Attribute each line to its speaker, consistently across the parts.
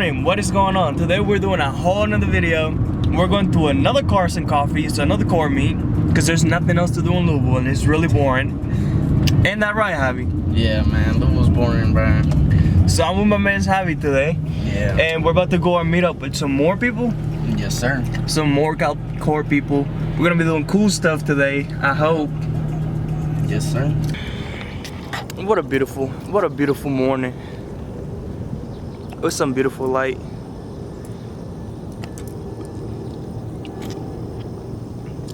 Speaker 1: morning, what is going on? Today we're doing a whole another video. We're going to another Cars and Coffee, so another car meet, because there's nothing else to do in Louisville and it's really boring. Ain't that right, Javi?
Speaker 2: Yeah, man, Louisville's boring, bro.
Speaker 1: So I'm with my man Javi today.
Speaker 2: Yeah.
Speaker 1: And we're about to go and meet up with some more people.
Speaker 2: Yes, sir.
Speaker 1: Some more core people. We're gonna be doing cool stuff today, I hope.
Speaker 2: Yes, sir.
Speaker 1: What a beautiful morning. With some beautiful light.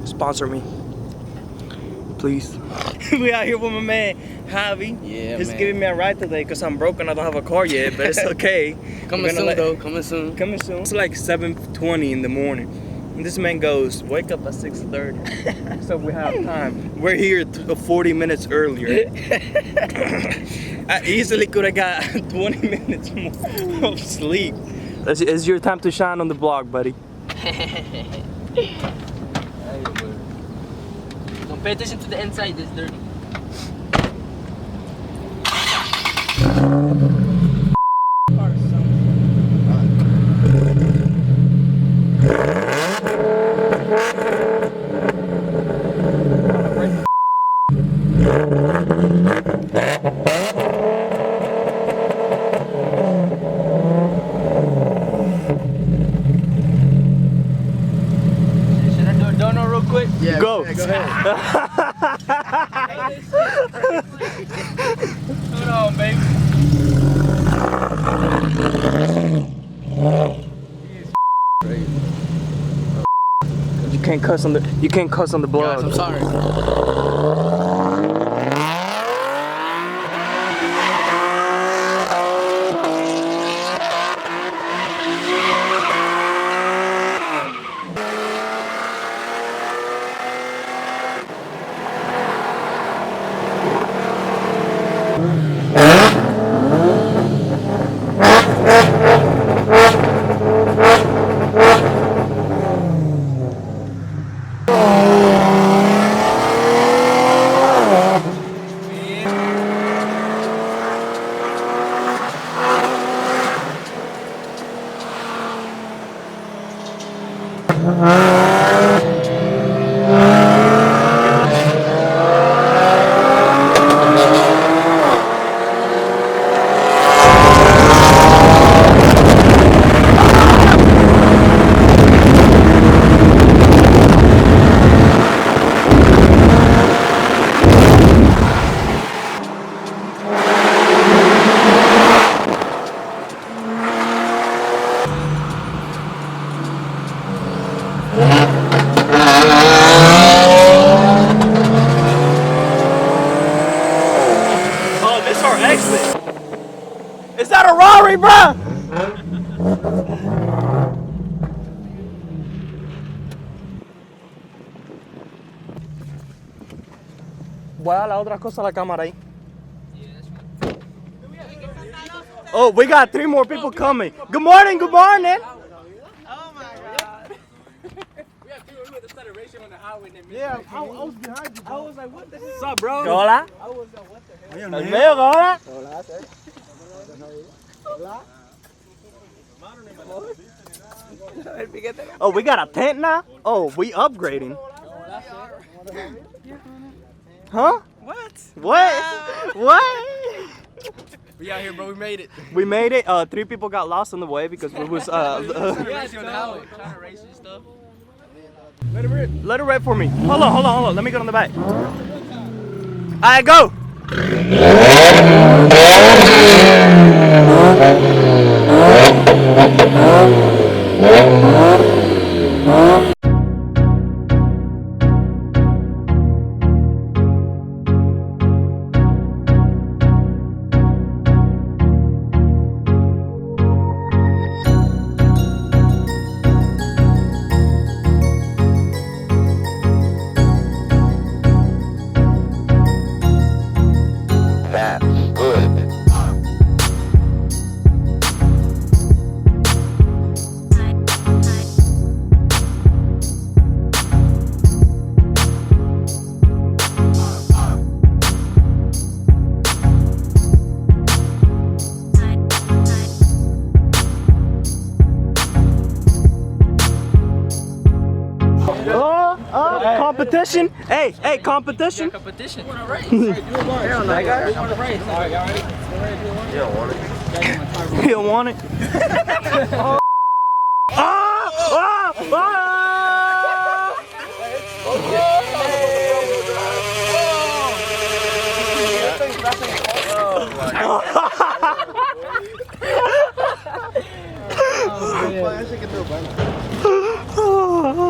Speaker 1: Sponsor me, please. We out here with my man Javi.
Speaker 2: Yeah,
Speaker 1: He's
Speaker 2: man.
Speaker 1: giving me a ride today because I'm broke and I don't have a car yet, but it's okay.
Speaker 2: Coming soon, though. Coming soon.
Speaker 1: Coming soon. It's like 7:20 in the morning. And this man goes, wake up at 6:30. So we have time. We're here 40 minutes earlier. I easily could have got 20 minutes more of sleep. It's your time to shine on the blog, buddy.
Speaker 2: Don't pay attention to the inside, it's dirty.
Speaker 1: Should I do a donut real quick?
Speaker 2: Yeah,
Speaker 1: go.
Speaker 2: Go ahead.
Speaker 1: Hold on, baby. You can't cuss on the blog.
Speaker 2: Guys, I'm sorry.
Speaker 1: Oh, this our exit. Is that a Rari, bruh? Voy a dar la otra cosa a la cámara ahí. Oh, we got 3 more people coming. Good morning, good morning.
Speaker 3: Yeah, I was behind you.
Speaker 1: I was like, what the hell? What's up, bro?
Speaker 3: I
Speaker 1: Hola.
Speaker 3: was like, what the hell?
Speaker 1: El medio, hola. Oh, we got a tent now? Oh, we upgrading. Huh?
Speaker 2: What?
Speaker 1: What? What?
Speaker 2: We out here, bro. We made it.
Speaker 1: We made it. 3 people got lost on the way because we was
Speaker 2: Trying to race and stuff.
Speaker 1: Let it rip for me. Hold on. Let me get on the back. Alright, go. Competition? Hey, competition?
Speaker 2: Competition.
Speaker 1: You don't want it?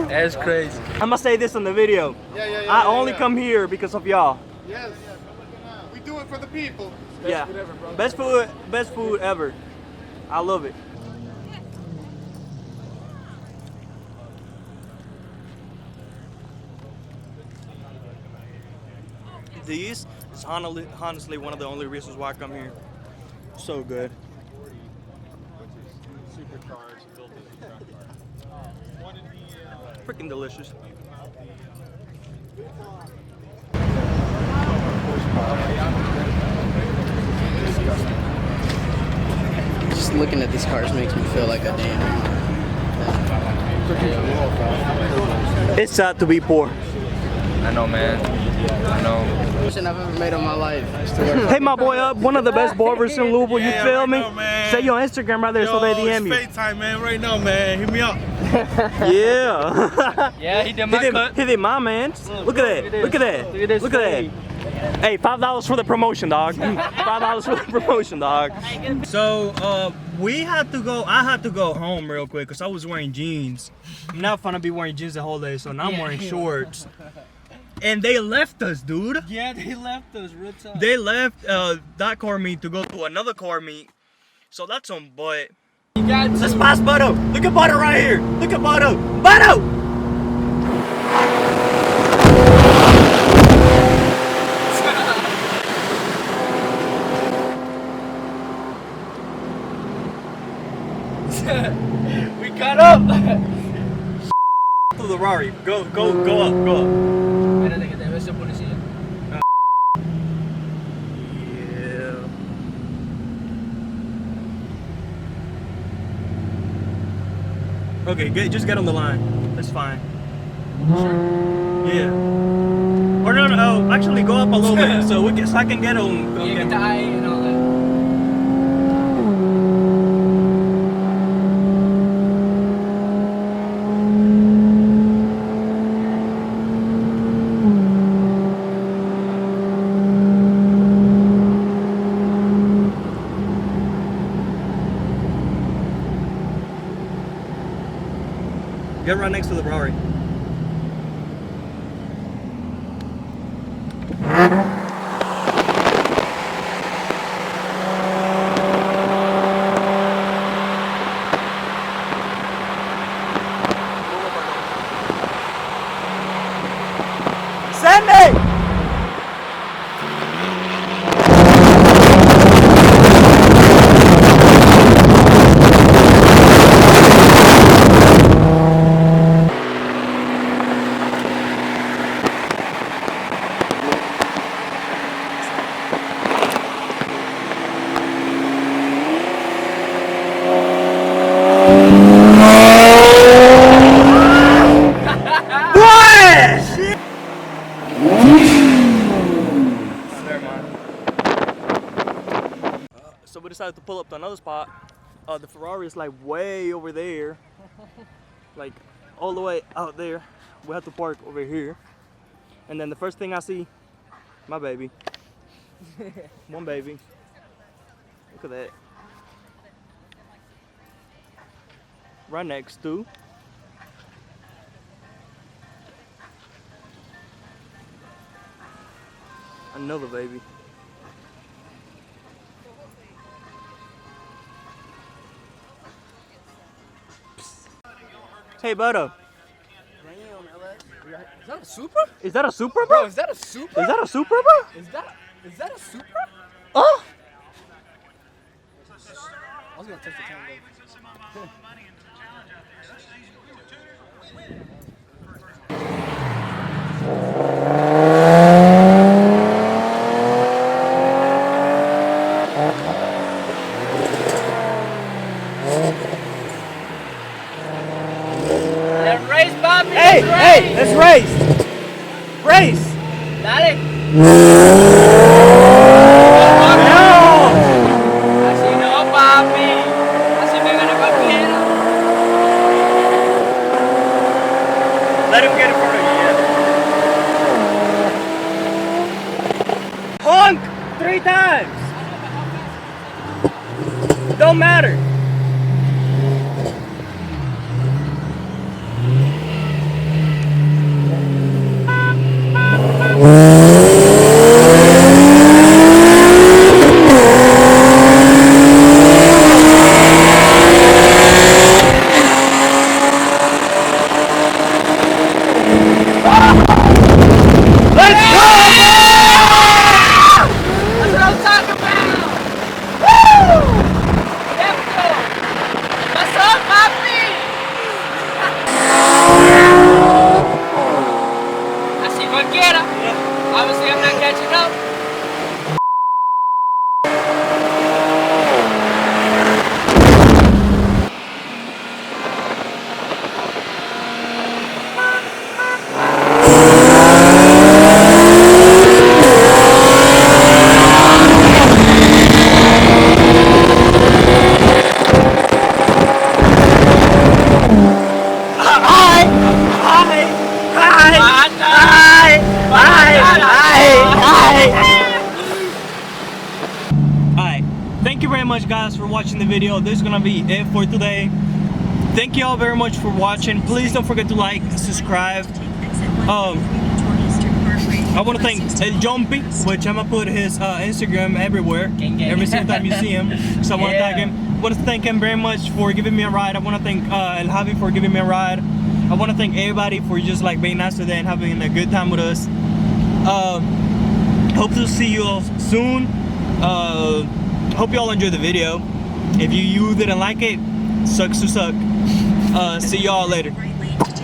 Speaker 2: That's crazy.
Speaker 1: I'm gonna say this in the video. I only come here because of y'all.
Speaker 3: Yes. We do it for the people.
Speaker 1: Yeah. Best food ever. I love it. These is honestly one of the only reasons why I come here. So good. Freaking delicious.
Speaker 2: Just looking at these cars makes me feel like a damn.
Speaker 1: It's sad to be poor.
Speaker 2: I know, man. I know. I've ever made in my life.
Speaker 1: Hey, my boy, up one of the best barbers in Louisville. You
Speaker 3: Yeah,
Speaker 1: feel
Speaker 3: right
Speaker 1: me?
Speaker 3: now, man.
Speaker 1: Say your Instagram right there so they DM you.
Speaker 3: It's FaceTime, man, right now, man. Hit me up.
Speaker 1: Yeah.
Speaker 2: Yeah, he did my cut.
Speaker 1: He did my man. Look at that. Look at that. Look at that. Hey, $5 for the promotion, dog. $5 for the promotion, dog. So, we had to go. I had to go home real quick because I was wearing jeans. I'm not gonna be wearing jeans the whole day, so now I'm wearing shorts. And they left us, dude.
Speaker 2: Yeah, they left us real tough.
Speaker 1: They left that car meet to go to another car meet. So that's on butt.
Speaker 2: You got to.
Speaker 1: Let's pass Bodo. Look at Bodo right here. Look at Bodo. Bodo!
Speaker 2: We got up.
Speaker 1: To the Rari. Go up, go up. Yeah. Okay, just get on the line. That's fine. Yeah. Or no, actually go up a little bit so I can get on.
Speaker 2: You can die and all that.
Speaker 1: Get right next to the Rari. Send me! So we decided to pull up to another spot. The Ferrari is like way over there, like all the way out there. We have to park over here. And then the first thing I see, my baby. One baby. Look at that. Right next to another baby. Hey, Bodo.
Speaker 2: Is that a Supra?
Speaker 1: Is that a Supra, bro?
Speaker 2: Is that a Supra?
Speaker 1: Is that a Supra, bro?
Speaker 2: Is that a Supra?
Speaker 1: Oh!
Speaker 2: I was gonna touch the camera.
Speaker 1: Hey, let's race!
Speaker 2: Así no, papi. Así me gana cualquiera.
Speaker 1: Let him get in front of you. Honk 3 times. Don't matter.
Speaker 2: That's what I'm talking about. Woo! What's up, papi? Así cualquiera. Obviously, I'm not catching up.
Speaker 1: Alright, thank you very much guys for watching the video. This is gonna be it for today. Thank you all very much for watching. Please don't forget to like, subscribe. I want to thank El Jumpy, which I'm gonna put his Instagram everywhere, every single time you see him. So I want to thank him. I want to thank him very much for giving me a ride. I want to thank El Javi for giving me a ride. I want to thank everybody for just like being nice today and having a good time with us. Hope to see you all soon. Hope you all enjoyed the video. If you didn't like it, sucks to suck. See y'all later.